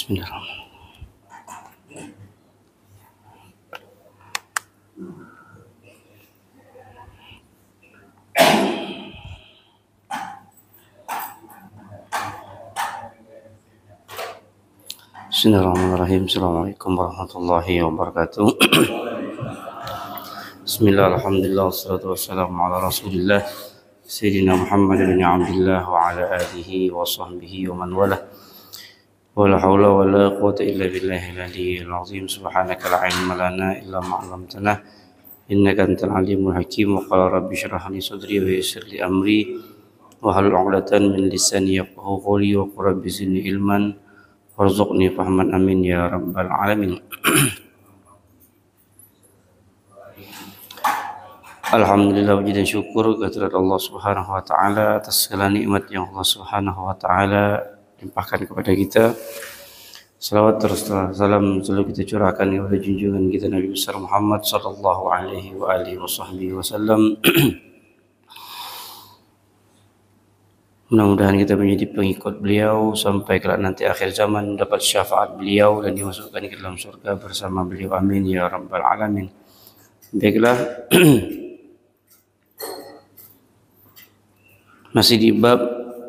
Bismillahirrahmanirrahim. Bismillahirrahmanirrahim. Assalamualaikum warahmatullahi wabarakatuh. Bismillah, alhamdulillah, wassalatu wassalamu ala rasulillah Sayyidina Muhammad bin Abdullah wa ala alihi wa sahbihi wa man wala. Wala hawla wala quwwata illa billahil aliyyil azim. Subhanaka la ilma lana illa ma 'allamtana innaka antal alimul hakim. Wa qala rabbi shrah li sadri wa yassir li amri wa hlul 'uqdatam min lisani yafqahu qawli wa qur rabbi zidni ilman warzuqni fahman amin ya rabbal alamin. Alhamdulillah, puji dan syukur kehadirat Allah Subhanahu wa taala atas segala nikmat yang Allah Subhanahu wa taala limpahkan kepada kita. Salawat terus salam selalu kita curahkan kepada junjungan kita Nabi besar Muhammad sallallahu alaihi wa alihi wasallam. Mudah-mudahan kita menjadi pengikut beliau sampai kelak nanti akhir zaman, dapat syafaat beliau dan dimasukkan ke dalam surga bersama beliau. Amin ya rabbal alamin. Baiklah, masih di bab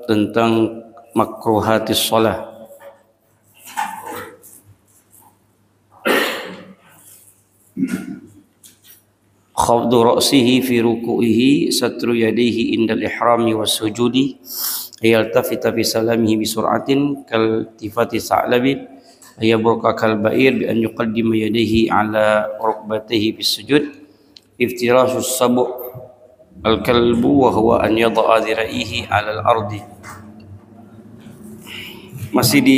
tentang makruhatis shalah. Khafdu ra'sihi fi ruku'ihi, satru yadayhi indal ihrami was sujudi, yaltafita fi salamihi bi sur'atin kal tifati sa'labi, ayabruka kal ba'ir bi an yuqaddima yadayhi ala rukbatayhi bis sujud, iftirashu sabu' al kalbu wa huwa an yada'a dhira'ihi ala al ardi. Masih di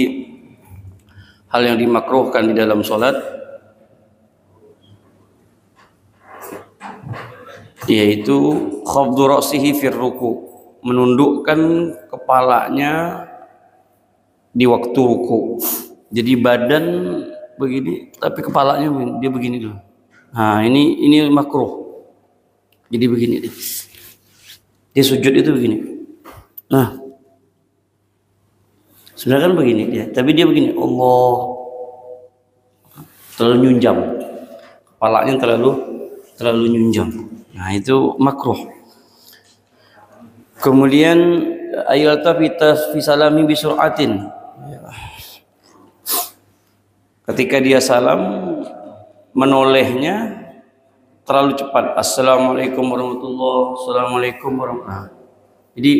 hal yang dimakruhkan di dalam salat, yaitu khafdu ra'sihi fir ruku', menundukkan kepalanya di waktu ruku'. Jadi badan begini tapi kepalanya dia begini dulu. Nah, ini makruh. Jadi begini dia. Dia sujud itu begini. Nah, sebenarnya kan begini dia, tapi dia begini. Allah, terlalu nyunjam. Kepalanya terlalu nyunjam. Nah, itu makruh. Kemudian ayat fi salami bi sur'atin. Ketika dia salam, menolehnya terlalu cepat. Assalamualaikum warahmatullahi, assalamualaikum warahmatullahi. Jadi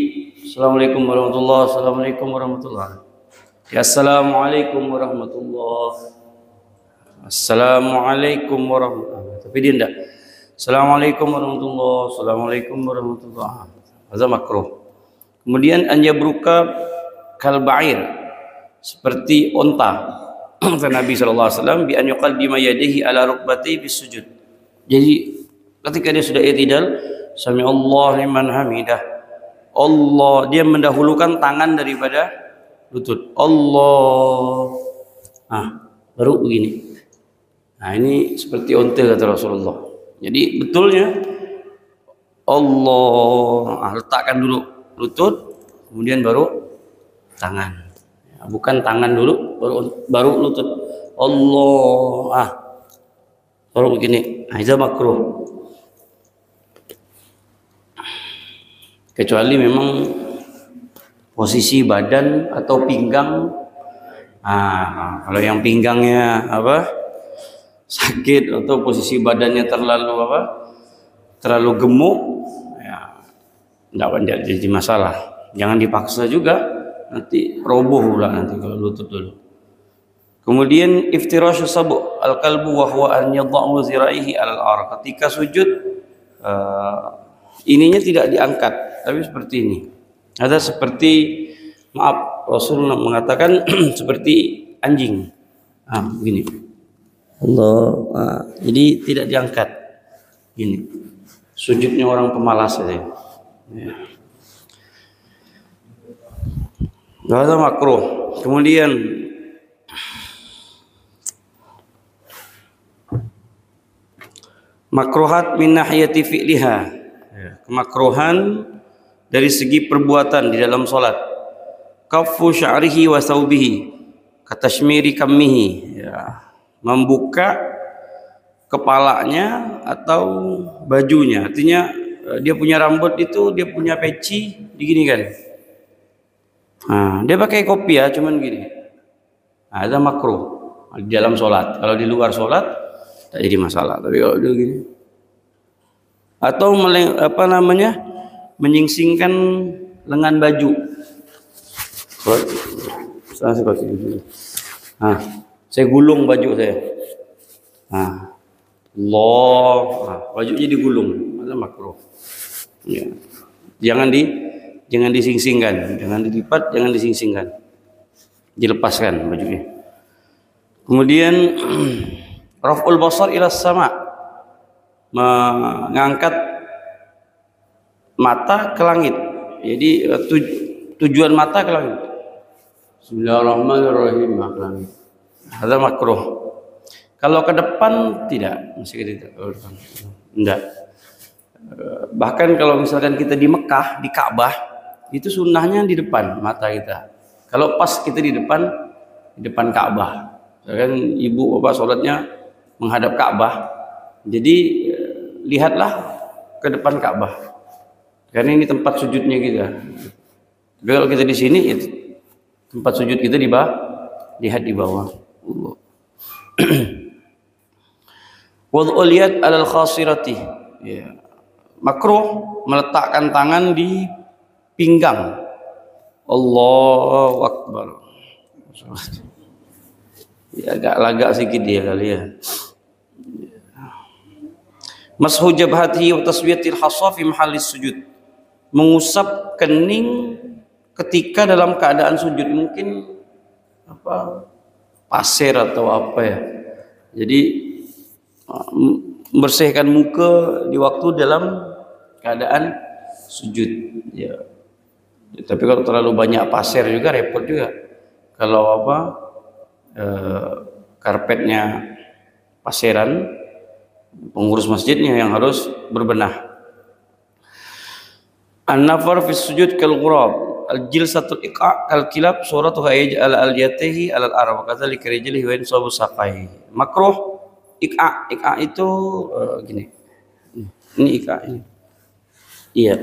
assalamualaikum warahmatullahi, assalamualaikum warahmatullahi. Assalamualaikum warahmatullahi, assalamualaikum warahmatullahi. Tapi dia tidak. Assalamualaikum warahmatullahi, assalamualaikum warahmatullahi. Hadza makruh. Kemudian an yabruka kal ba'ir, seperti onta. Kata Nabi sallallahu alaihi wasallam, bi an yuqaddima yadayhi ala rukbatayhi bis sujud. Jadi ketika dia sudah i'tidal, sami Allah liman hamidah, Allah, dia mendahulukan tangan daripada lutut. Allah. Nah, baru begini. Nah, ini seperti onta kata Rasulullah. Jadi betulnya Allah, letakkan dulu lutut, kemudian baru tangan. Bukan tangan dulu, baru lutut. Allah, baru begini. Nah, itu makruh. Kecuali memang posisi badan atau pinggang. Kalau yang pinggangnya sakit atau posisi badannya terlalu gemuk, ya tidak jadi masalah. Jangan dipaksa juga, nanti roboh pula nanti kalau lutut dulu. Kemudian iftirashu sabu' al kalbu wa huwa an yadha'u zira'ihi al ar. Ketika sujud, ininya tidak diangkat, tapi seperti ini. Ada seperti, maaf, Rasul mengatakan seperti anjing. Begini. Allah, jadi tidak diangkat. Gini. Sujudnya orang pemalas saja. Ya. Hadza makruh. Kemudian makruhat min nahiyati fi'liha. Kemakruhan dari segi perbuatan di dalam salat. Kaffu sya'rihi wa thawbihi, katashmiri kammihi, ya, membuka kepalanya atau bajunya. Artinya dia punya rambut itu, dia punya peci diginikan. Nah, dia pakai kopiah cuman gini. Nah, itu makruh di dalam sholat. Kalau di luar sholat tak jadi masalah. Tapi kalau dia gini, atau menyingsingkan lengan baju. Nah, saya gulung baju saya. Nah, bajunya digulung, itu makruh. Ya. Jangan disingsingkan, jangan dilipat, jangan disingsingkan. Dilepaskan bajunya. Kemudian raf'ul basar ila sama, mengangkat mata ke langit. Jadi tujuan mata ke langit. Bismillahirrahmanirrahim, ke langit. Ada makruh. Kalau ke depan tidak, masih tidak. Enggak. Bahkan kalau misalkan kita di Mekah, di Ka'bah, itu sunnahnya di depan mata kita. Kalau pas kita di depan Ka'bah, kan ibu bapak sholatnya menghadap Ka'bah, jadi lihatlah ke depan Ka'bah, karena ini tempat sujudnya kita. Tapi kalau kita di sini, tempat sujud kita di bawah, lihat di bawah. Wad'ul yad 'alal khasirati, ya. Makruh meletakkan tangan di pinggang. Allahu Akbar. Ya, agak lagak sedikit dia kali ya. Mashu jabhatihi wa taswiyatil hasa fi mahallis sujud. Mengusap kening ketika dalam keadaan sujud, mungkin pasir atau apa ya. Jadi membersihkan muka di waktu dalam keadaan sujud, ya. Tapi kalau terlalu banyak pasir juga repot juga. Kalau karpetnya pasiran, pengurus masjidnya yang harus berbenah. An-nafar fi sujud kal ghurab, al-jilsatul iqa' kal kilab, suratuha yaj'al al-yatihi alal arab, kadzalika rijlihi wa insabu saqai. Makruh Iqa itu gini. Ini iqa ini. Iya.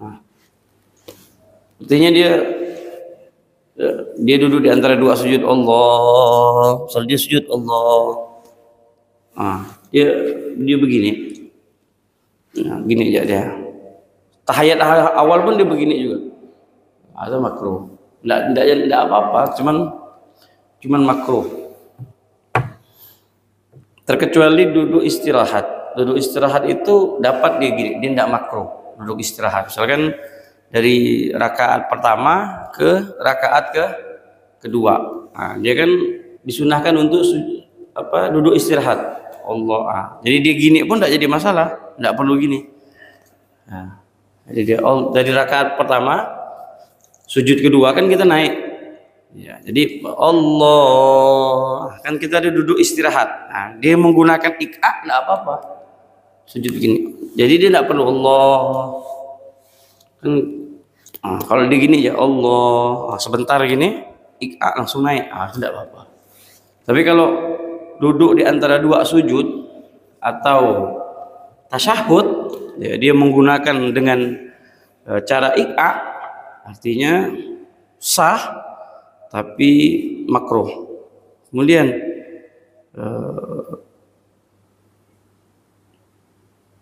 Nah. Artinya dia duduk di antara dua sujud Allah. Soal dia sujud Allah. Dia begini. Nah, gini aja dia. Tahiyat awal pun dia begini juga. Itu makruh. Enggak apa-apa, cuman makruh. Terkecuali duduk istirahat. Duduk istirahat itu dapat dia tidak makruh. Duduk istirahat. Misalkan dari rakaat pertama ke rakaat kedua. Nah, dia kan disunahkan untuk duduk istirahat. Allah. Jadi dia gini pun tidak jadi masalah. Tidak perlu gini. Nah, jadi dari rakaat pertama, sujud kedua kan kita naik. Ya, jadi Allah kan kita ada duduk istirahat. Nah, dia menggunakan iqa enggak apa-apa. Sujud begini. Jadi dia enggak perlu Allah. Kan kalau dia gini ya Allah, sebentar gini iqa langsung naik. Tidak apa-apa. Tapi kalau duduk di antara dua sujud atau tasyahud, ya, dia menggunakan dengan cara iqa, artinya sah tapi makruh. Kemudian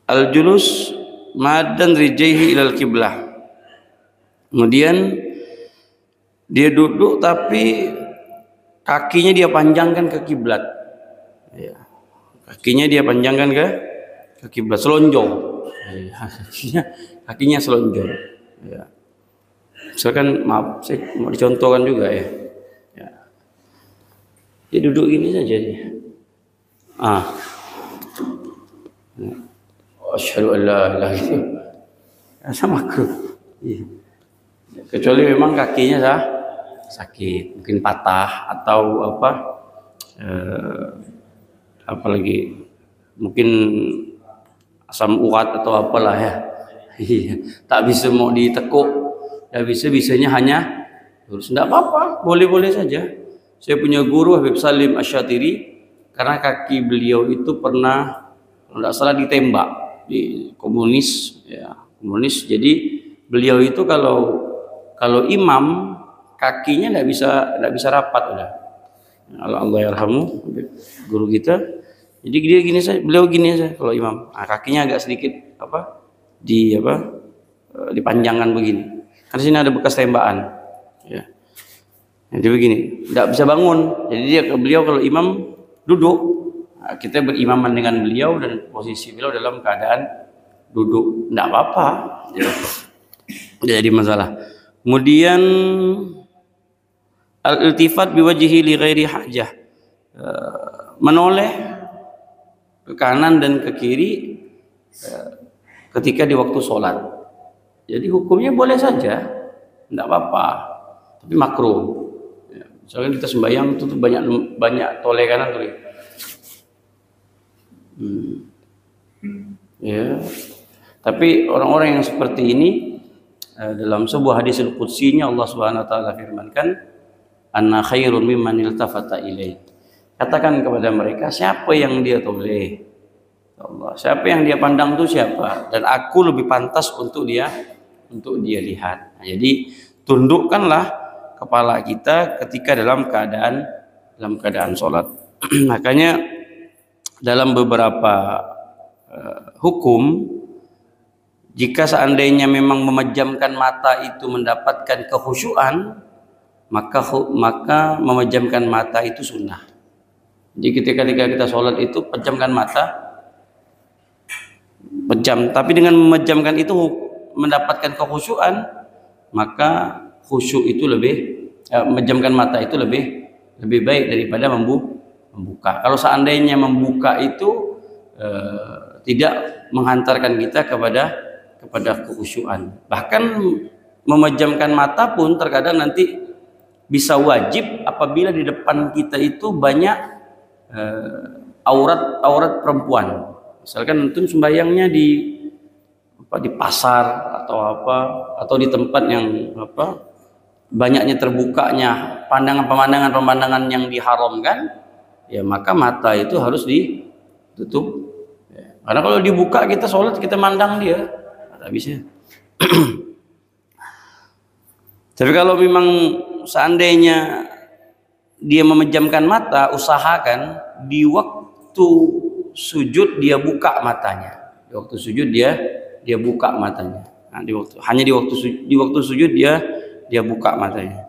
al-julus maddan rijaihi ilal kiblah. Kemudian dia duduk tapi kakinya dia panjangkan ke kiblat. Ya. Kakinya dia panjangkan ke kiblat, selonjor. Ya. Kakinya selonjor. Ya. Misalkan, maaf, saya mau dicontohkan juga ya. Dia duduk gini saja dia. Asyhadu an la ilaha illallah. Sama makruh. Iya. Kecuali memang kakinya sakit, mungkin patah atau apalagi mungkin asam urat atau apalah ya. Tak bisa mau ditekuk, tak bisanya hanya terus. Tidak apa-apa, boleh-boleh saja. Saya punya guru Habib Salim Asyatiri, karena kaki beliau itu pernah kalau tidak salah ditembak di komunis, ya komunis. Jadi beliau itu kalau imam kakinya tidak bisa rapat udah. Allah yarhamu guru kita. Jadi dia gini saja, beliau gini saja kalau imam. Nah, kakinya agak sedikit dipanjangkan begini. Kan sini ada bekas tembakan. Ya. Jadi begini, tidak bisa bangun. Jadi beliau kalau imam duduk, nah, kita berimaman dengan beliau dan posisi beliau dalam keadaan duduk, tidak apa-apa. Tidak jadi masalah. Kemudian al-iltifat biwajhi li ghairi hajah, menoleh ke kanan dan ke kiri ketika di waktu sholat. Jadi hukumnya boleh saja, tidak apa-apa, tapi makruh. Misalkan kita sembahyang itu banyak toleh kanan toleh. Ya. Tapi orang-orang yang seperti ini dalam sebuah hadis al-qudsinya Allah Subhanahu wa taala firmankan, "Anna khairun mimman iltafata ilaih." Katakan kepada mereka, siapa yang dia toleh? Allah, siapa yang dia pandang itu siapa? Dan aku lebih pantas untuk dia lihat. Nah, jadi tundukkanlah kepala kita ketika dalam keadaan sholat. Makanya dalam beberapa hukum, jika seandainya memang memejamkan mata itu mendapatkan kekhusyuan, maka memejamkan mata itu sunnah. Jadi ketika kita sholat itu pejamkan mata, pejam. Tapi dengan memejamkan itu mendapatkan kekhusyuan, maka khusyuk itu memejamkan mata itu lebih baik daripada membuka. Kalau seandainya membuka itu tidak menghantarkan kita kepada kekhusyuan. Bahkan memejamkan mata pun terkadang nanti bisa wajib apabila di depan kita itu banyak aurat perempuan. Misalkan itu sembahyangnya di pasar atau di tempat yang banyaknya terbukanya pemandangan yang diharamkan, ya maka mata itu harus ditutup. Ya. Karena kalau dibuka kita sholat kita mandang dia, tak bisa. Tapi kalau memang seandainya dia memejamkan mata, usahakan di waktu sujud dia buka matanya. Di waktu sujud dia buka matanya. Nah, di waktu sujud dia buka matanya.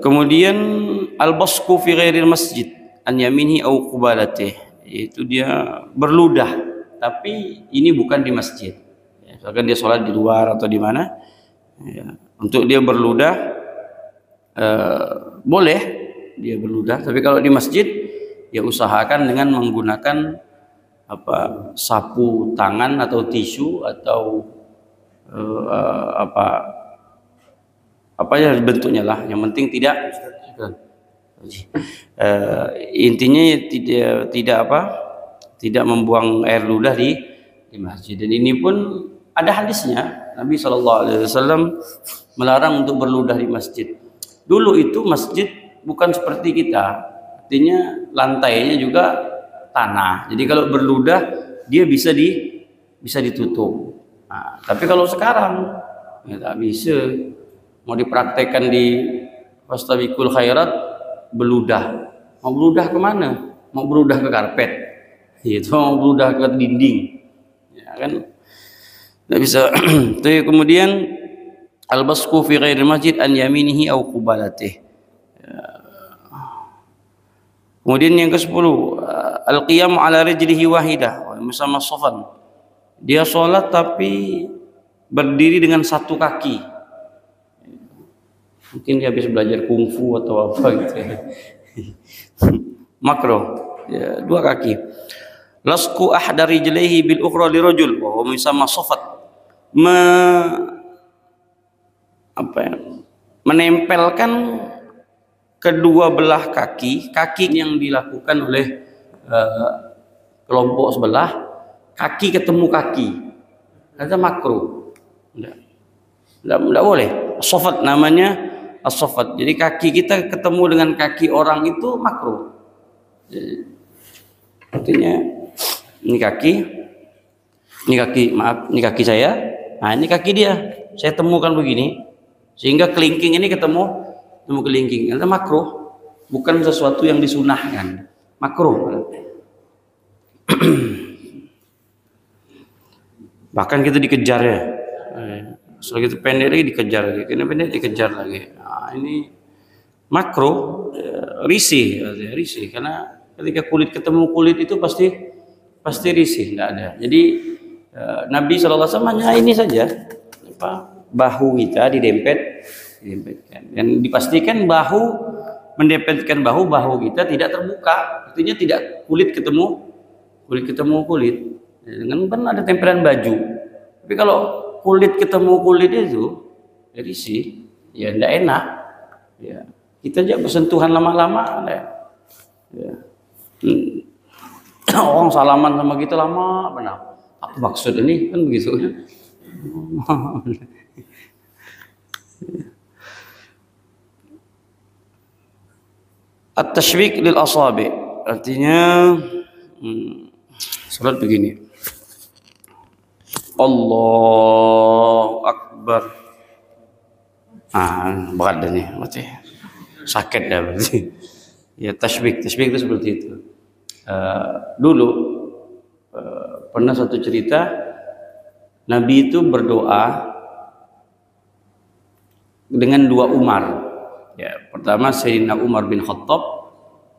Kemudian al-basqu fi ghairil masjid an yaminihi au qubalatih, yaitu dia berludah tapi ini bukan di masjid. Ya, misalkan dia sholat di luar atau di mana, ya, untuk dia berludah boleh dia berludah, tapi kalau di masjid ya usahakan dengan menggunakan sapu tangan atau tisu atau apa ya bentuknya lah, yang penting intinya tidak membuang air ludah di masjid. Dan ini pun ada hadisnya, Nabi SAW melarang untuk berludah di masjid. Dulu itu masjid bukan seperti kita, artinya lantainya juga tanah, jadi kalau berludah dia bisa ditutup. Nah, tapi kalau sekarang ya tak bisa. Mau dipraktekkan di Fastabiqul Khairat berludah. Mau berludah kemana? Mau berludah ke karpet, itu mau berludah ke dinding, ya kan? Tidak bisa. Kemudian al-basqu fi ghairil masjid an yaminihi au qubalatih. Kemudian yang ke-10, al-qiyam ala rijlihi wahidah wa musamma safan. Dia sholat tapi berdiri dengan satu kaki. Mungkin dia habis belajar kungfu atau apa gitu ya. Makro, ya, dua kaki. Lasqu ahdari rijlihi bil ukhra lirajul wa huwa musamma safat. Menempelkan kedua belah kaki yang dilakukan oleh kelompok sebelah, kaki ketemu kaki, kata makruh, tidak boleh. Sofat namanya as-saffat. Jadi kaki kita ketemu dengan kaki orang itu makruh. Artinya ini kaki, maaf, ini kaki saya. Nah, ini kaki dia. Saya temukan begini, sehingga kelingking ini ketemu kelingking. Itu makruh, bukan sesuatu yang disunahkan. Makruh. Bahkan kita dikejar ya. Setelah itu pendek lagi dikejar lagi, kena pendek dikejar lagi. Nah, ini makruh, risih karena ketika kulit ketemu kulit itu pasti risih, tidak ada. Jadi Nabi SAW hanya ini saja, bahu kita didempetkan, dan dipastikan mendempetkan bahu kita tidak terbuka, artinya tidak kulit ketemu kulit. Dengan kan ada tempelan baju, tapi kalau kulit ketemu kulit itu risih, ya tidak enak. Ya, kita aja bersentuhan lama-lama, ya. Orang salaman sama kita lama, benar. Apa maksud ini? Kan begitu. At-tashbik lil asabi, artinya salat begini. Allahu Akbar. Berat dah nih, berarti sakit dah berarti. Ya, tashbik itu seperti itu. Dulu pernah satu cerita, Nabi itu berdoa dengan dua Umar. Ya, pertama Sayyidina Umar bin Khattab,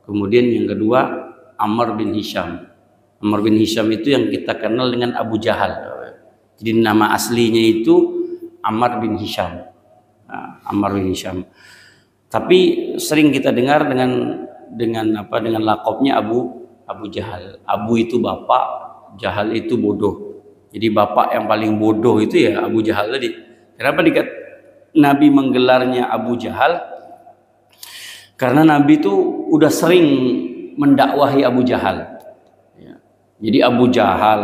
kemudian yang kedua Ammar bin Hisham. Ammar bin Hisham itu yang kita kenal dengan Abu Jahal. Jadi nama aslinya itu Ammar bin Hisham. Ammar bin Hisham. Tapi sering kita dengar dengan lakopnya Abu Jahal. Abu itu bapak, Jahal itu bodoh. Jadi bapak yang paling bodoh itu ya Abu Jahal tadi. Kenapa Nabi menggelarnya Abu Jahal? Karena Nabi itu udah sering mendakwahi Abu Jahal. Ya. Jadi Abu Jahal,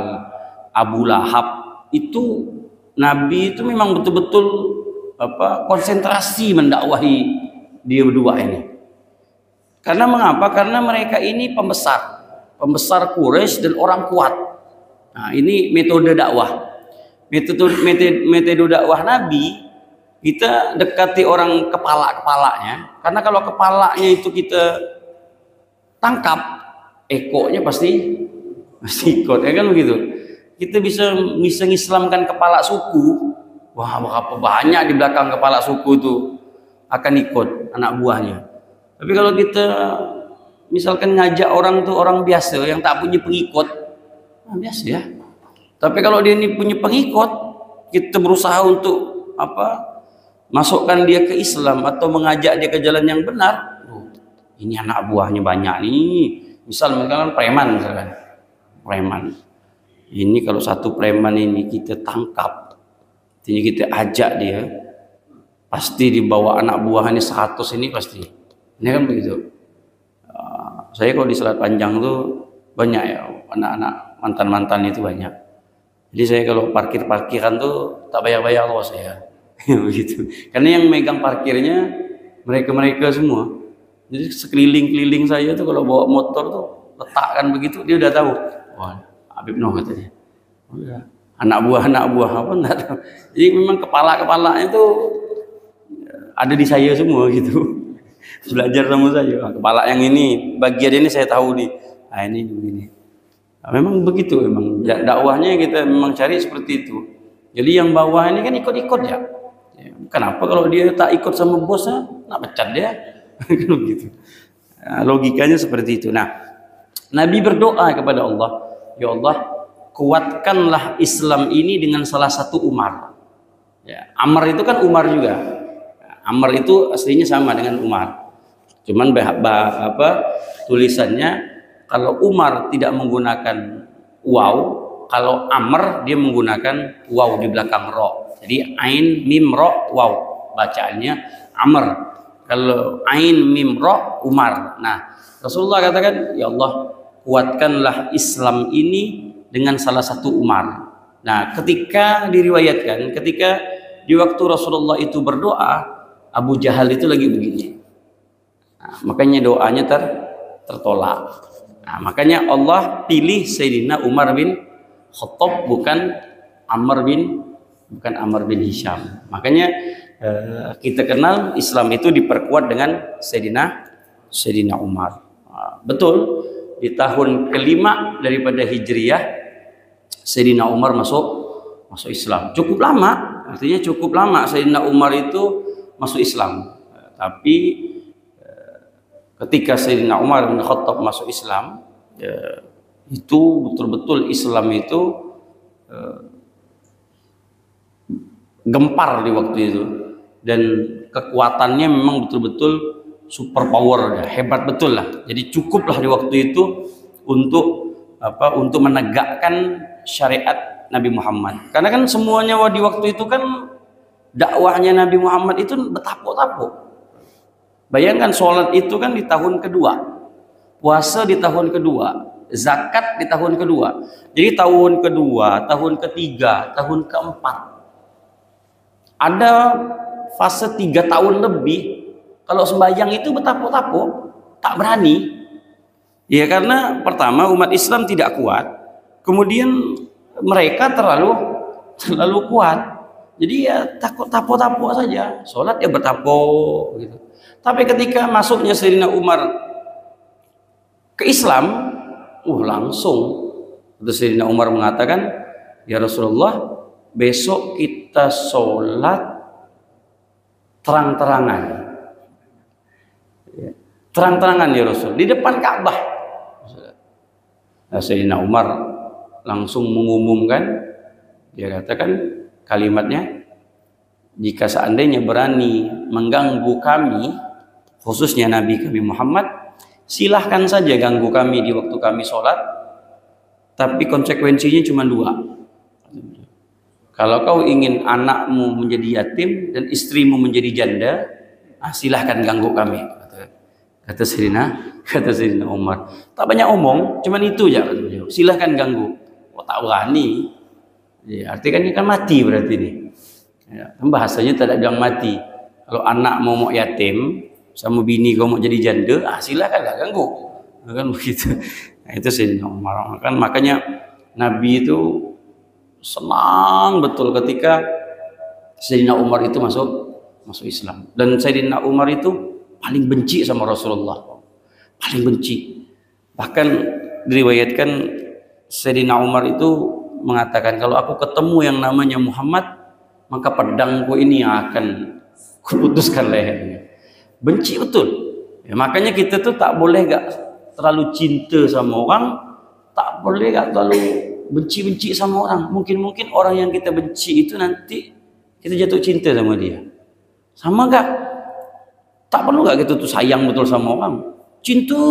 Abu Lahab itu Nabi itu memang betul-betul konsentrasi mendakwahi dia berdua ini. Karena mengapa? Karena mereka ini pembesar Quraisy dan orang kuat. Nah, ini metode dakwah. Metode dakwah Nabi, kita dekati orang kepalanya. Karena kalau kepalanya itu kita tangkap, ekornya pasti ikut, ya kan begitu. Kita bisa mengislamkan kepala suku. Wah, berapa banyak di belakang kepala suku itu akan ikut anak buahnya. Tapi kalau kita misalkan ngajak orang tuh orang biasa yang tak punya pengikut, biasa ya. Tapi kalau dia ini punya pengikut, kita berusaha untuk masukkan dia ke Islam atau mengajak dia ke jalan yang benar. Ini anak buahnya banyak nih. Misalkan preman misalkan. Ini kalau satu preman ini kita tangkap, ini kita ajak dia, pasti dibawa anak buahnya 100 ini pasti. Ini kan begitu. Saya kalau di Selat Panjang tuh banyak ya anak-anak mantan-mantan itu banyak. Jadi saya kalau parkiran tuh tak bayar-bayar loh saya. Begitu. Karena yang megang parkirnya mereka semua. Jadi sekeliling saya tuh kalau bawa motor tuh letakkan begitu dia udah tahu. Wah, Habib Noh katanya. Udah. Anak buah apa enggak tahu. Jadi memang kepala-kepalanya itu ada di saya semua gitu. Belajar sama saya. Kepala yang ini, bagian ini saya tahu nih. Nah, ini begini. Nah, memang begitu memang dakwahnya kita memang cari seperti itu. Jadi yang bawah ini kan ikut-ikut ya. Kenapa kalau dia tak ikut sama bosnya, nak pecat dia? Kan begitu. Nah, logikanya seperti itu. Nah, Nabi berdoa kepada Allah, ya Allah, kuatkanlah Islam ini dengan salah satu Umar. Ya, Ammar itu kan Umar juga. Ammar itu aslinya sama dengan Umar. Cuman tulisannya kalau Umar tidak menggunakan waw, kalau Ammar dia menggunakan waw di belakang ro. Jadi ain mim ro waw, bacaannya Ammar. Kalau ain mim ro Umar. Nah, Rasulullah katakan, ya Allah, kuatkanlah Islam ini dengan salah satu Umar. Nah, ketika diriwayatkan, ketika di waktu Rasulullah itu berdoa, Abu Jahal itu lagi begini. Nah, makanya doanya tertolak. Nah, makanya Allah pilih Sayyidina Umar bin Khattab bukan Amr bin Hisham. Makanya kita kenal Islam itu diperkuat dengan Sayyidina Umar. Nah, betul di tahun kelima daripada Hijriyah Sayyidina Umar masuk Islam. Cukup lama, artinya cukup lama Sayyidina Umar itu masuk Islam. Tapi ketika Sayyidina Umar bin Khattab masuk Islam, itu betul-betul Islam itu gempar di waktu itu, dan kekuatannya memang betul-betul super power, hebat betul lah. Jadi cukuplah di waktu itu untuk menegakkan syariat Nabi Muhammad. Karena kan semuanya di waktu itu kan dakwahnya Nabi Muhammad itu bertapuk-tapuk. Bayangkan sholat itu kan di tahun kedua, puasa di tahun kedua, zakat di tahun kedua. Jadi tahun kedua, tahun ketiga, tahun keempat, ada fase 3 tahun lebih kalau sembahyang itu bertapuk-tapuk, tak berani. Ya karena pertama umat Islam tidak kuat, kemudian mereka terlalu kuat. Jadi ya tapuk-tapuk saja, sholat ya bertapuk gitu. Tapi ketika masuknya Sayyidina Umar ke Islam, langsung Sayyidina Umar mengatakan, ya Rasulullah, besok kita sholat terang-terangan. Terang-terangan ya Rasul, di depan Ka'bah. Nah, Sayyidina Umar langsung mengumumkan, dia katakan kalimatnya, jika seandainya berani mengganggu kami, khususnya Nabi kami Muhammad, silahkan saja ganggu kami di waktu kami sholat, tapi konsekuensinya cuma 2. Kalau kau ingin anakmu menjadi yatim dan istrimu menjadi janda, silahkan ganggu kami, kata Sayyidina Umar. Tak banyak omong, cuman itu aja, silahkan ganggu. Tak berani, ya, artinya kan ini kan mati berarti ini. Ya, bahasanya tidak bilang mati. Kalau anak mau yatim sama bini kau mau jadi janda, silakan lah ganggu, kan begitu. Nah, itu Sayyidina Umar. Makanya Nabi itu senang betul ketika Sayyidina Umar itu masuk Islam. Dan Sayyidina Umar itu paling benci sama Rasulullah, paling benci. Bahkan diriwayatkan Sayyidina Umar itu mengatakan, kalau aku ketemu yang namanya Muhammad, maka pedangku ini akan kuputuskan lehernya. Benci betul. Ya, makanya kita tuh tak boleh terlalu cinta sama orang, tak boleh terlalu benci-benci sama orang. Mungkin orang yang kita benci itu nanti kita jatuh cinta sama dia. Sama gak? Tak perlu gak kita tuh sayang betul sama orang, cinta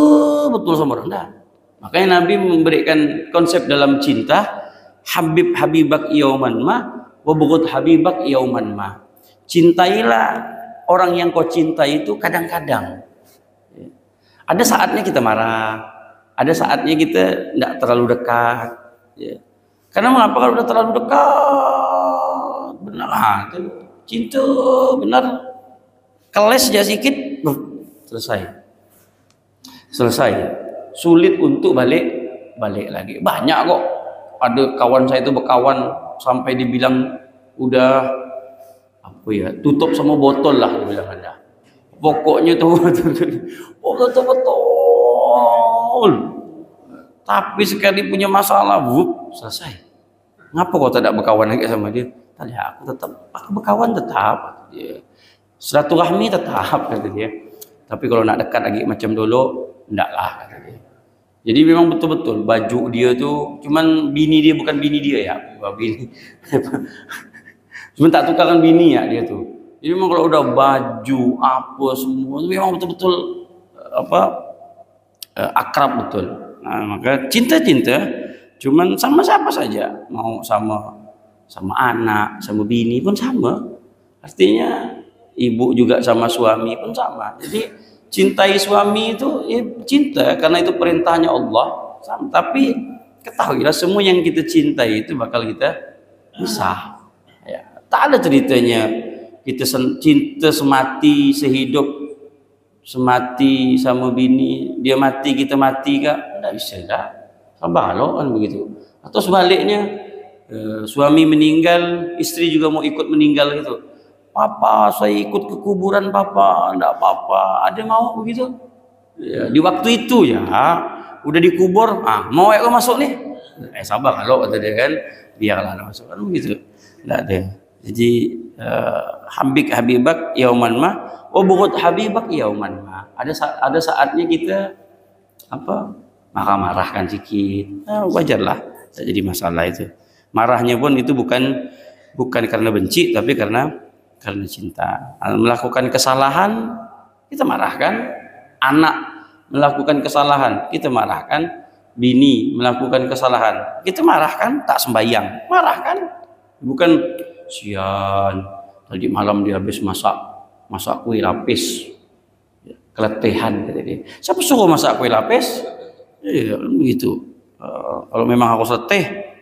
betul sama orang. Nah, makanya Nabi memberikan konsep dalam cinta, Habib habibak yauman ma wa bughud habibak yauman ma. Cintailah orang yang kau cintai itu kadang-kadang. Ada saatnya kita marah, ada saatnya kita tidak terlalu dekat. Ya. Karena mengapa kalau udah terlalu dekat, benar cinta benar, keles aja sedikit, selesai. Sulit untuk balik lagi. Banyak kok. Ada kawan saya itu berkawan sampai dibilang udah tutup sama botol lah, dibilang ada. Pokoknya tuh betul. Tapi sekali punya masalah, selesai. Ngapa kau tidak berkawan lagi sama dia? Tadi aku berkawan tetap. Ya. Silaturahmi tetap, kata dia. Tapi kalau nak dekat lagi macam dulu, enggak lah, kata dia. Jadi memang betul-betul baju dia tuh, cuman bini dia bukan bini dia ya, bini. Cuman tak tukarkan bini ya dia tuh. Jadi memang kalau udah baju apa semua, memang betul-betul akrab betul. Nah, maka cinta, cuman sama siapa saja, mau sama anak, sama bini pun sama. Artinya ibu juga sama suami pun sama. Jadi cintai suami itu cinta karena itu perintahnya Allah. Tapi ketahuilah semua yang kita cintai itu bakal kita pisah. Ya, tak ada ceritanya kita cinta semati sehidup semati sama bini, dia mati kita mati kak, tidak bisa dah, sabar lo kan begitu. Atau sebaliknya, suami meninggal, istri juga mau ikut meninggal gitu. Papa, saya ikut ke kuburan papa, tidak apa-apa, ada mau begitu. Ya, di waktu itu ya, udah dikubur, mau kau masuk nih, sabar kalau kata dia kan, biarlah masuk kan begitu, tidak ada. Jadi habib habibak yauman ma wa bughut habibak yauman ma. Ada saatnya kita apa marah-marahkan sedikit, wajarlah, tak jadi masalah itu. Marahnya pun itu bukan karena benci, tapi karena cinta. Melakukan kesalahan kita marahkan, anak melakukan kesalahan kita marahkan, bini melakukan kesalahan kita marahkan, tak sembahyang marahkan, bukan sian tadi malam dia habis masak kue lapis, keletihan kata dia. Siapa suruh masak kue lapis? Ya begitu. Kalau memang harus letih.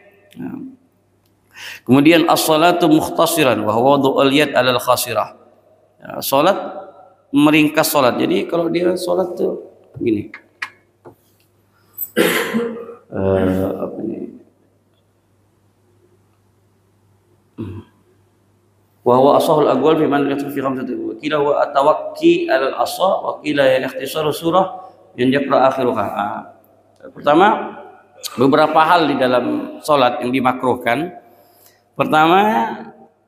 Kemudian as-salatu mukhtasiran wa huwa wudu'ul yad 'alal khasirah. Salat meringkas salat. Jadi kalau dia salat tuh begini. Apa ini? Wa huwa asahul aqwal fi man yaqtu fi khamsati wa qila huwa atawakki al asa wa qila ya ikhtisaru surah yang yaqra akhiruha. Pertama, beberapa hal di dalam salat yang dimakruhkan. Pertama,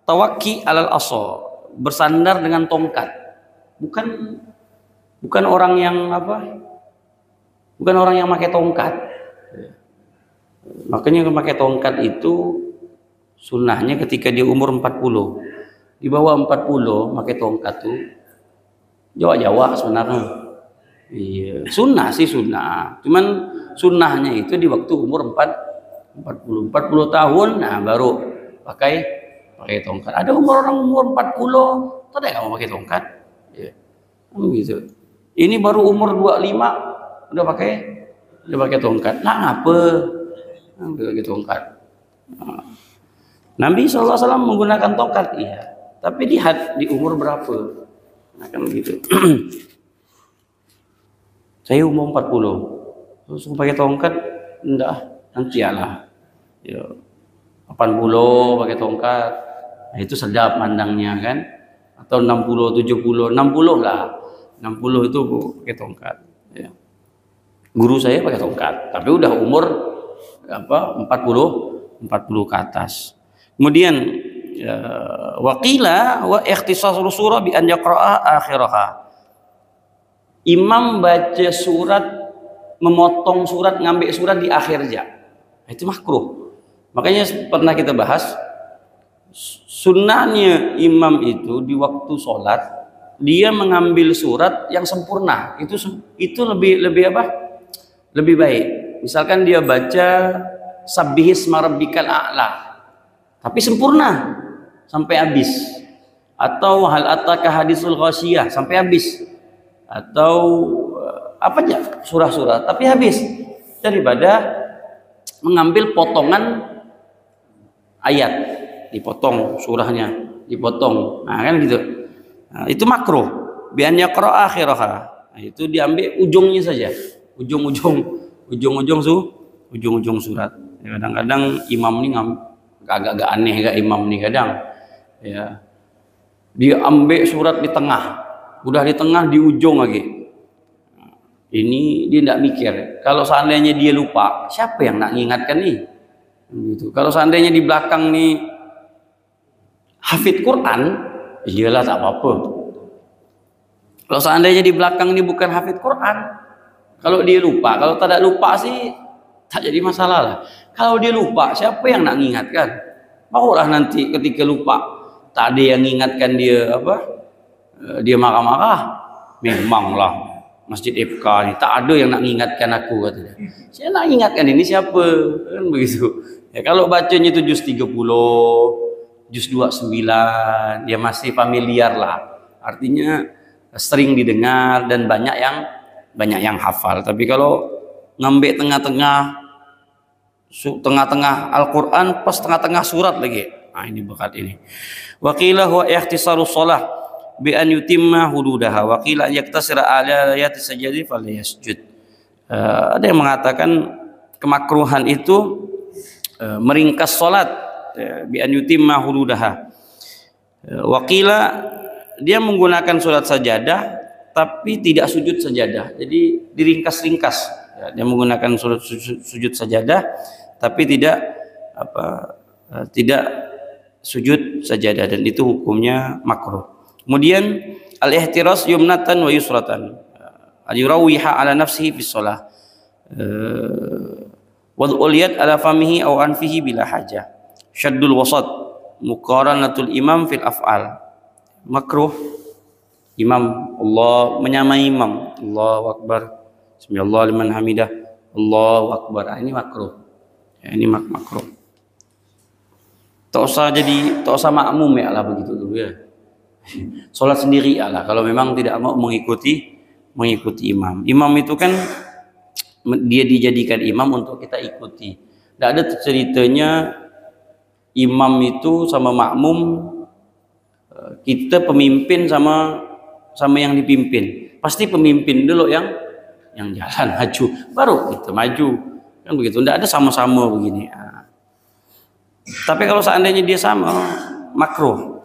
tawakki alal asa, bersandar dengan tongkat. Bukan orang yang apa? Bukan orang yang pakai tongkat. Makanya pakai tongkat itu sunnahnya ketika dia umur 40. Di bawah 40 pakai tongkat tuh Jawa-Jawa sebenarnya. Iya, sunnah sih sunnah. Cuman sunnahnya itu di waktu umur 40 tahun, nah baru pakai tongkat. Ada orang umur 40, tak ada kamu pakai tongkat. Ya. Gitu. Ini baru umur 25 udah pakai tongkat. Nah, ngapa? Udah pakai tongkat. Nah. Nabi SAW menggunakan tongkat, iya. Tapi di umur berapa? Nah, kan begitu. Saya umur 40. Terus pakai tongkat, enggak, nanti lah. Ya. 80 pakai tongkat. Nah, itu sedap mandangnya kan. Atau 60, 70, 60 lah. 60 itu pakai tongkat. Ya. Guru saya pakai tongkat, tapi udah umur 40 ke atas. Kemudian waqila wa ikhtisarus surah bi an yaqra'a akhiraha. Imam baca surat, memotong surat, ngambil surat di akhir jam. Itu makruh. Makanya pernah kita bahas sunnahnya imam itu di waktu sholat dia mengambil surat yang sempurna. Itu lebih apa? Lebih baik. Misalkan dia baca Sabbihisma rabbikal a'la, tapi sempurna sampai habis, atau hal ataka hadisul ghasyiyah sampai habis, atau apa aja surah-surah tapi habis, daripada mengambil potongan ayat, dipotong surahnya, dipotong, nah kan gitu. Nah, itu makruh. Bian yaqra akhiraha. Nah, itu diambil ujungnya saja, ujung-ujung surat. Kadang-kadang imam ini agak aneh gak imam nih kadang. Ya. Dia ambil surat di tengah. Udah di tengah di ujung lagi. Ini dia tidak mikir. Kalau seandainya dia lupa, siapa yang nak mengingatkan nih? Gitu. Kalau seandainya di belakang nih hafid Quran, iyalah tak apa-apa. Kalau seandainya di belakang ini bukan hafid Quran, kalau dia lupa, kalau tidak lupa sih tak jadi masalah lah. Kalau dia lupa, siapa yang nak mengingatkan? Barulah nanti ketika lupa, tak ada yang mengingatkan dia apa? Dia marah-marah. Memanglah Masjid FK ni tak ada yang nak mengingatkan aku katanya. Saya nak ingatkan ini siapa? Kan begitu. Ya, kalau bacanya itu juz 30, juz 29, dia masih familiar lah. Artinya sering didengar dan banyak yang hafal. Tapi kalau ngambil tengah-tengah Al-Quran pas tengah-tengah surat lagi, Nah, ini bekat ini. Wa qila huwa ikhtisaru shalah bi an yutimma hududaha wa qila yaktasira ala ayati sajdi falyasjud. Ada yang mengatakan kemakruhan itu meringkas salat bi an yutimma hududaha. Wa qila dia menggunakan salat sajadah tapi tidak sujud sajadah. Jadi diringkas-ringkas. Dia menggunakan sujud sajadah tapi tidak tidak sujud sajadah, dan itu hukumnya makruh. Kemudian al-ihtiras yumnatan wa yusratan. Al-yurawiha ala nafsihi fi shalah. Wad'ul yad ala famihi aw anfihi bila hajah. Syaddul wasat muqaranatul imam fil af'al. Makruh imam Allah menyamai imam. Allahu akbar. Bismillah liman hamidah. Allahu akbar. Ini makruh. Ya, ini makruh. Tak usah makmum ya lah begitu dulu ya. Sholat sendiri ya lah kalau memang tidak mau mengikuti imam. Imam itu kan dia dijadikan imam untuk kita ikuti. Tidak ada ceritanya imam itu sama makmum, kita pemimpin sama yang dipimpin. Pasti pemimpin dulu yang jalan maju, baru kita maju. Kan begitu. Tidak ada sama-sama begini. Tapi kalau seandainya dia sama, makruh.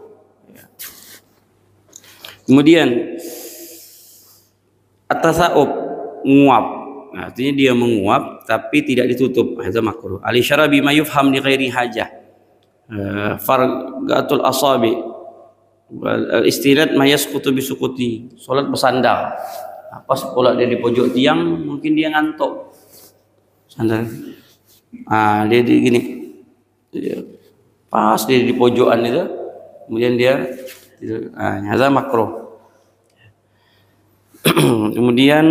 Kemudian at-tasa'ub, menguap. Artinya dia menguap tapi tidak ditutup. Itu makruh. Al-isyara bima yufham li ghairi hajah. Fargatul asabi. Al-istinad ma yasqutu bisukuti. Salat bersandar. Pas pula dia di pojok tiang, mungkin dia ngantuk. Sandar. Dia gini. Pas dia di pojokan itu, kemudian dia tidur. Hadza makruh. Kemudian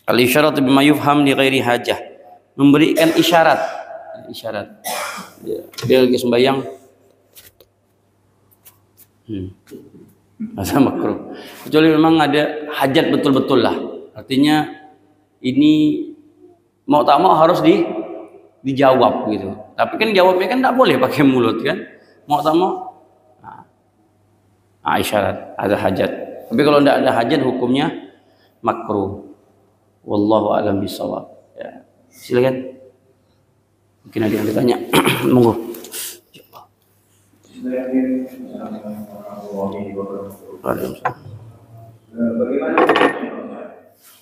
al-isyarat bima yufham li ghairi hajah, memberikan isyarat. Dia lagi sembahyang. Hadza makruh. Kecuali memang ada hajat betul-betul lah. Artinya ini mau tak mau harus dijawab gitu. Tapi kan jawabnya kan tidak boleh pakai mulut kan. Mau tak mau isyarat, ada hajat. Tapi kalau tidak ada hajat hukumnya makruh. Wallahu a'lam bishawab. Ya, silakan. Mungkin ada yang ditanya. Monggo. Bagaimana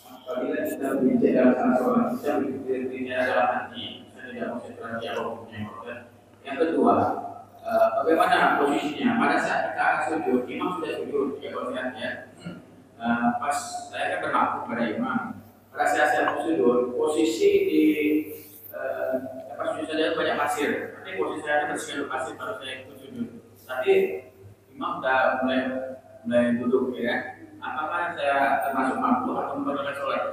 apabila kita berbicara dalam sholat, kita berbicara dalam hati, kita tidak menggunakan dialog. Yang kedua, bagaimana posisinya pada saat kita akan sujud, imam sudah sujud, ya kalau ya. Pas saya kan bermakmum pada imam, pada saat saya sujud, posisi di sujud saya banyak pasir, nanti posisi saya bersihkan pasir pada saya sujud. Tapi imam sudah mulai duduk ya. Apakah saya termasuk makmum atau membatalkan sholat?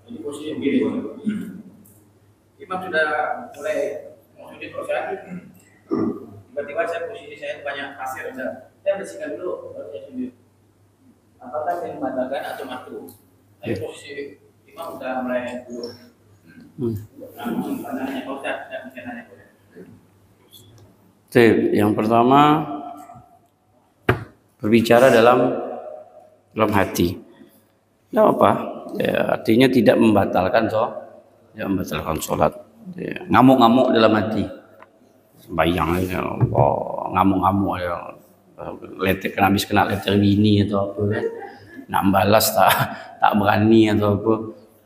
Jadi posisi begini, imam sudah mulai mau sujud selesai, tiba-tiba posisi saya banyak pasir, saya bersihkan dulu baru saya sujud. Apakah saya membatalkan atau makruh? Tapi posisi imam sudah mulai duduk. Yang pertama berbicara dalam hati. Tidak apa, ya, artinya tidak membatalkan sholat. Ya, ngamuk-ngamuk dalam hati. Bayang ya Allah, ngamuk-ngamuk ya. Letter habis kena letter bini atau apa kan. Nak balas tak berani atau apa.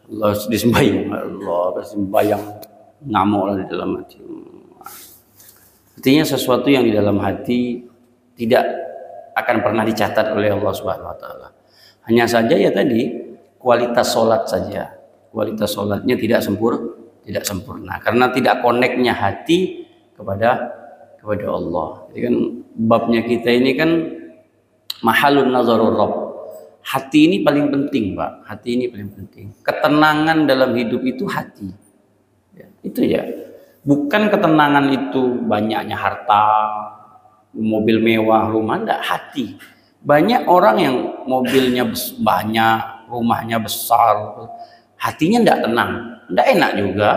Allah disembayang, Allah sembayang ngamuk di dalam hati. Artinya sesuatu yang di dalam hati tidak akan pernah dicatat oleh Allah Subhanahu wa taala. Hanya saja ya tadi kualitas sholat saja. Kualitas sholatnya tidak sempurna karena tidak koneknya hati kepada Allah. Jadi kan babnya kita ini kan mahalun nazarur rabb. Hati ini paling penting, Pak. Hati ini paling penting. Ketenangan dalam hidup itu hati. Ya, itu ya. Bukan ketenangan itu banyaknya harta, mobil mewah, rumah, enggak, hati. Banyak orang yang mobilnya banyak, rumahnya besar, hatinya enggak tenang, enggak enak juga.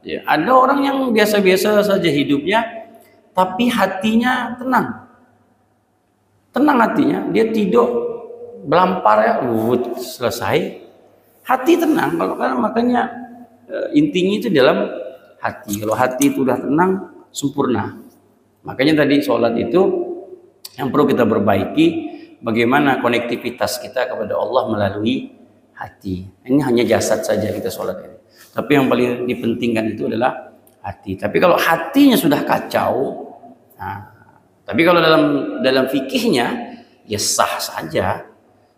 Ya, ada orang yang biasa-biasa saja hidupnya, tapi hatinya tenang. Tenang hatinya, dia tidur belampar ya, selesai. Hati tenang, kalau kan makanya intinya itu dalam hati. Kalau hati itu udah tenang, sempurna. Makanya tadi sholat itu yang perlu kita perbaiki, bagaimana konektivitas kita kepada Allah melalui hati. Ini hanya jasad saja kita sholat ini. Tapi yang paling dipentingkan itu adalah hati. Tapi kalau hatinya sudah kacau, tapi kalau dalam fikihnya ya sah saja,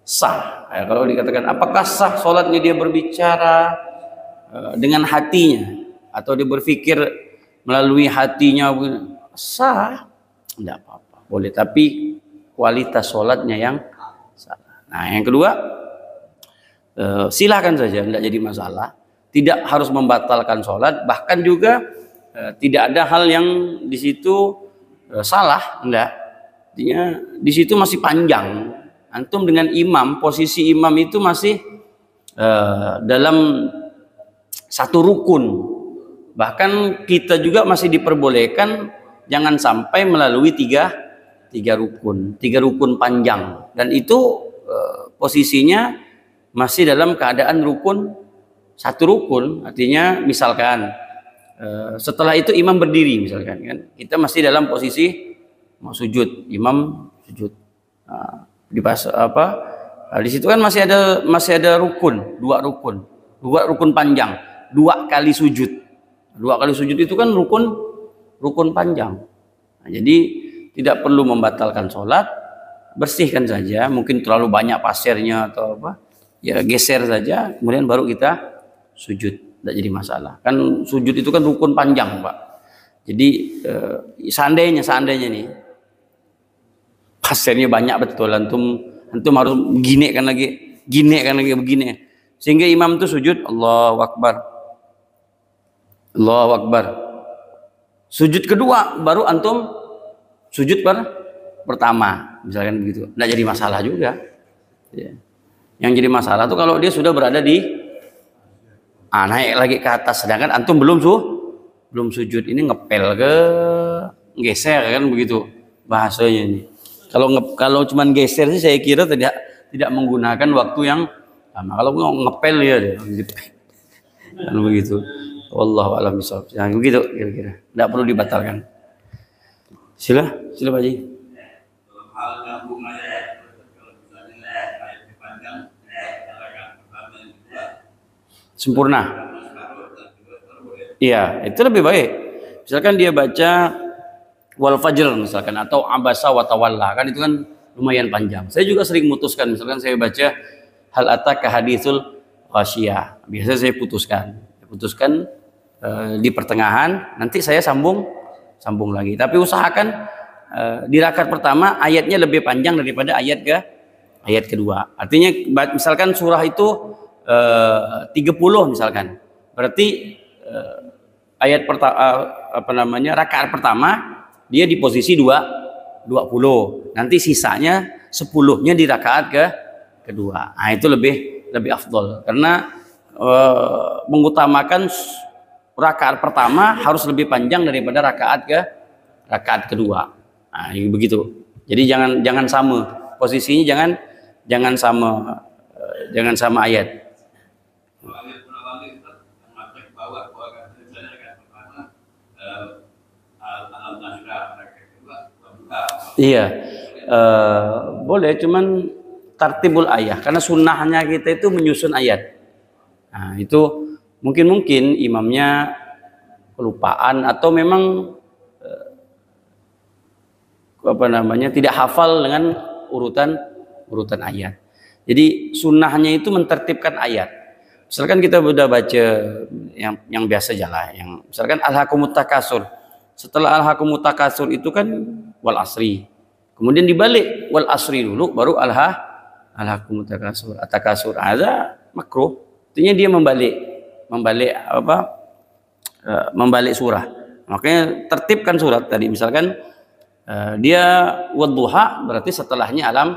sah. Kalau dikatakan apakah sah sholatnya dia berbicara dengan hatinya atau dia berpikir melalui hatinya, sah, tidak apa-apa, boleh. Tapi kualitas sholatnya yang salah. Nah, yang kedua, silakan saja, tidak jadi masalah. Tidak harus membatalkan sholat, bahkan juga tidak ada hal yang di situ salah, enggak. Artinya di situ masih panjang. Antum dengan imam, posisi imam itu masih dalam satu rukun. Bahkan kita juga masih diperbolehkan jangan sampai melalui tiga rukun panjang. Dan itu posisinya masih dalam keadaan satu rukun. Artinya misalkan setelah itu imam berdiri misalkan kan, kita masih dalam posisi mau sujud, imam sujud. Di situ kan masih ada dua rukun panjang, 2 kali sujud. 2 kali sujud itu kan rukun panjang. Nah, jadi tidak perlu membatalkan sholat, bersihkan saja. Mungkin terlalu banyak pasirnya atau apa, ya geser saja, kemudian baru kita sujud, tidak jadi masalah. Kan sujud itu kan rukun panjang, Pak. Jadi seandainya nih pasirnya banyak betul, antum harus gini kan lagi begini, sehingga imam itu sujud, Allahu Akbar. Sujud kedua baru antum sujud pertama, misalkan begitu. Tidak jadi masalah juga. Ya. Yang jadi masalah tuh kalau dia sudah berada di naik lagi ke atas, sedangkan antum belum sujud. Ini ngepel ke geser kan begitu bahasanya ini. Kalau cuman geser sih saya kira tidak menggunakan waktu yang lama. Kalau ngepel ya kan begitu. Wallahu a'lam bishawab. Yang begitu kira-kira. Tidak perlu dibatalkan. Sila Pak Haji. Sempurna. Iya, itu lebih baik. Misalkan dia baca wal fajr misalkan, atau abasa wa tawalla, kan itu kan lumayan panjang. Saya juga sering memutuskan, misalkan saya baca hal ataka haditsul ghasyiyah. Biasa saya putuskan di pertengahan, nanti saya sambung lagi. Tapi usahakan di rakaat pertama ayatnya lebih panjang daripada ayat kedua. Artinya misalkan surah itu 30 misalkan. Berarti rakaat pertama dia di posisi 20. Nanti sisanya 10-nya di rakaat kedua. Nah, itu lebih afdol karena mengutamakan rakaat pertama harus lebih panjang daripada rakaat kedua. Nah, begitu. Jadi jangan sama posisinya, jangan sama ayat. Iya, boleh, cuman tartibul ayat, karena sunnahnya kita itu menyusun ayat. Nah, itu mungkin imamnya kelupaan atau memang tidak hafal dengan urutan ayat. Jadi sunnahnya itu mentertibkan ayat. Misalkan kita sudah baca yang biasa aja lah, yang misalkan alhaqumut takasur. Setelah alhaqumut takasur itu kan wal asri. Kemudian dibalik wal asri dulu, baru alhaqumut takasur. At-takasur ada makruh. Artinya dia membalik surah. Makanya tertibkan surat tadi. Misalkan dia wadduha, berarti setelahnya alam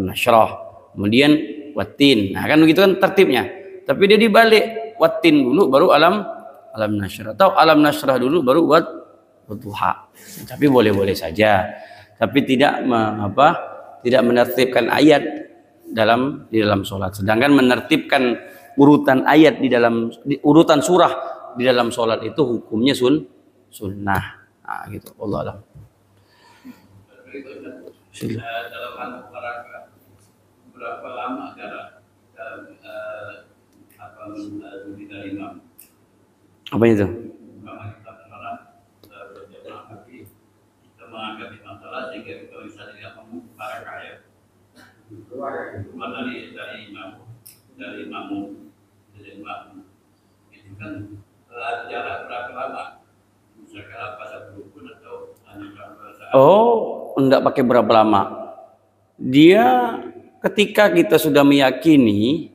nasyrah. Kemudian watin. Nah, kan begitu kan tertibnya. Tapi dia dibalik, watin dulu baru alam nasyrah, atau alam nasyrah dulu baru duha. Tapi boleh-boleh saja. Tapi tidak tidak menertibkan ayat di dalam sholat. Sedangkan menertibkan urutan ayat urutan surah di dalam sholat itu hukumnya sunnah. Nah, gitu. Allah alam. Dalam hal olahraga berapa lama jarak dari imam? Apa itu? Karena kita sholat berjamaah tapi kita mengangkat imam sholat sehingga kita bisa tidak membarak ayat keluar dari imam itu kan jarak berapa lama? Misalkan pas rukun atau hanya saat? Oh, enggak pakai berapa lama. Dia ketika kita sudah meyakini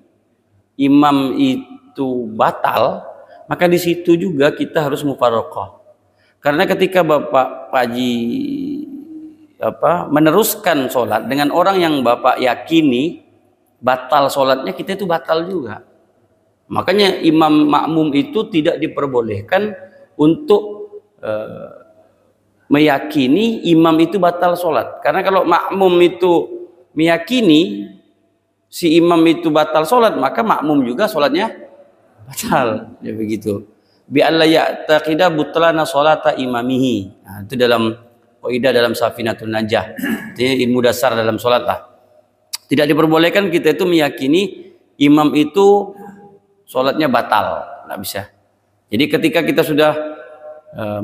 imam itu batal, maka di situ juga kita harus mufaraqah. Karena ketika Bapak Haji meneruskan sholat dengan orang yang Bapak yakini batal sholatnya, kita itu batal juga. Makanya imam makmum itu tidak diperbolehkan untuk meyakini imam itu batal sholat. Karena kalau makmum itu meyakini si imam itu batal sholat, maka makmum juga sholatnya batal. Ya begitu. Bi'alla ya'taqida butlana sholata imamihi. Nah, itu dalam kaidah dalam Safinatul Najah. Ini ilmu dasar dalam sholat lah. Tidak diperbolehkan kita itu meyakini imam itu sholatnya batal. Nggak bisa. Jadi ketika kita sudah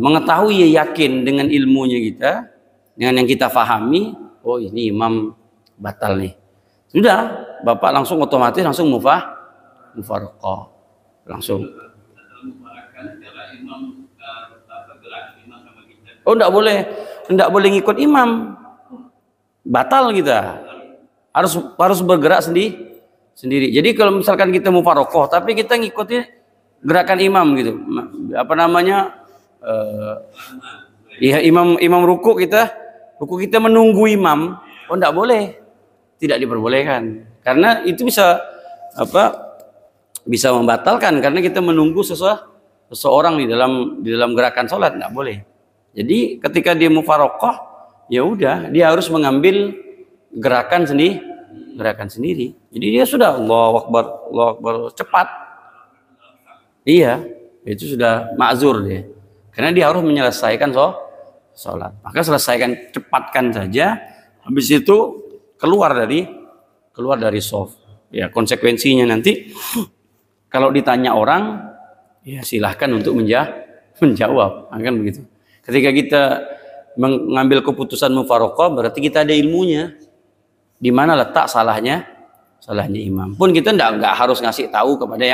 mengetahui, yakin dengan ilmunya kita, dengan yang kita fahami, oh ini imam batal nih, sudah Bapak langsung otomatis langsung mufaraqah langsung. Oh enggak boleh ngikut imam, batal kita, harus bergerak sendiri. Jadi kalau misalkan kita mufaraqah tapi kita ngikutin gerakan imam gitu, apa namanya, ya imam ruku kita menunggu imam, oh enggak boleh, tidak diperbolehkan, karena itu bisa membatalkan, karena kita menunggu seseorang di dalam gerakan sholat, enggak boleh. Jadi ketika dia mufaraqah, ya udah dia harus mengambil gerakan sendiri. Jadi dia sudah Allahu Akbar cepat, iya itu sudah ma'zur dia. Karena dia harus menyelesaikan sholat. Maka selesaikan, cepatkan saja. Habis itu keluar dari shaf. Ya, konsekuensinya nanti kalau ditanya orang, ya silahkan untuk menjawab. Kan begitu. Ketika kita mengambil keputusan mufaraqah, berarti kita ada ilmunya. Di mana letak salahnya imam. Pun kita enggak harus ngasih tahu kepada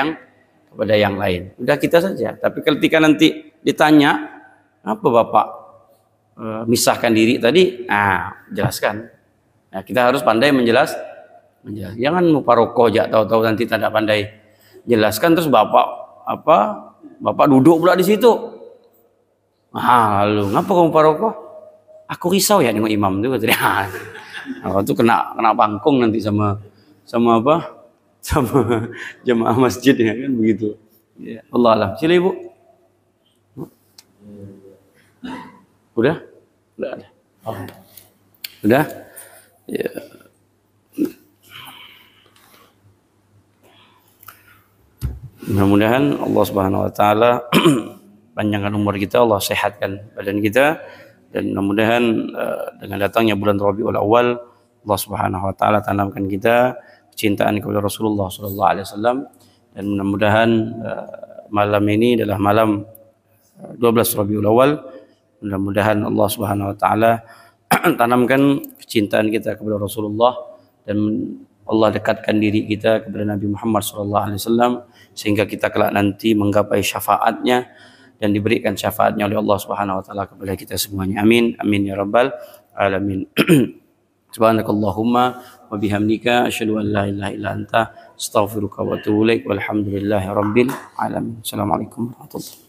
yang lain. Udah kita saja. Tapi ketika nanti ditanya, apa Bapak misahkan diri tadi? Jelaskan. Nah, kita harus pandai menjelaskan. Jangan mufaraqah aja tahu-tahu nanti tidak pandai jelaskan, terus Bapak duduk pula di situ. Lalu ngapa kamu mufaraqah? Aku risau ya dengan imam itu katanya. Itu kena pangkung nanti sama jemaah masjid, ya kan begitu. Ya, Allah alam. Sila Ibu. Udah ada. Oh. Udah. Ya. Mudah-mudahan Allah Subhanahu wa taala panjangkan umur kita, Allah sehatkan badan kita, dan mudah-mudahan dengan datangnya bulan Rabiul Awal, Allah Subhanahu wa taala tanamkan kita kecintaan kepada Rasulullah sallallahu alaihi wasallam, dan mudah-mudahan malam ini adalah malam 12 Rabiul Awal. Mudah-mudahan Allah Subhanahu wa taala tanamkan kecintaan kita kepada Rasulullah, dan Allah dekatkan diri kita kepada Nabi Muhammad sallallahu alaihi wasallam, sehingga kita kelak nanti menggapai syafaatnya dan diberikan syafaatnya oleh Allah Subhanahu wa taala kepada kita semuanya. Amin. Amin ya rabbal alamin. Subhanakallahumma wa bihamdika asyhadu an la ilaha illa anta astaghfiruka wa atubu ilaik. Walhamdulillahi rabbil alamin. Assalamualaikum warahmatullahi wabarakatuh.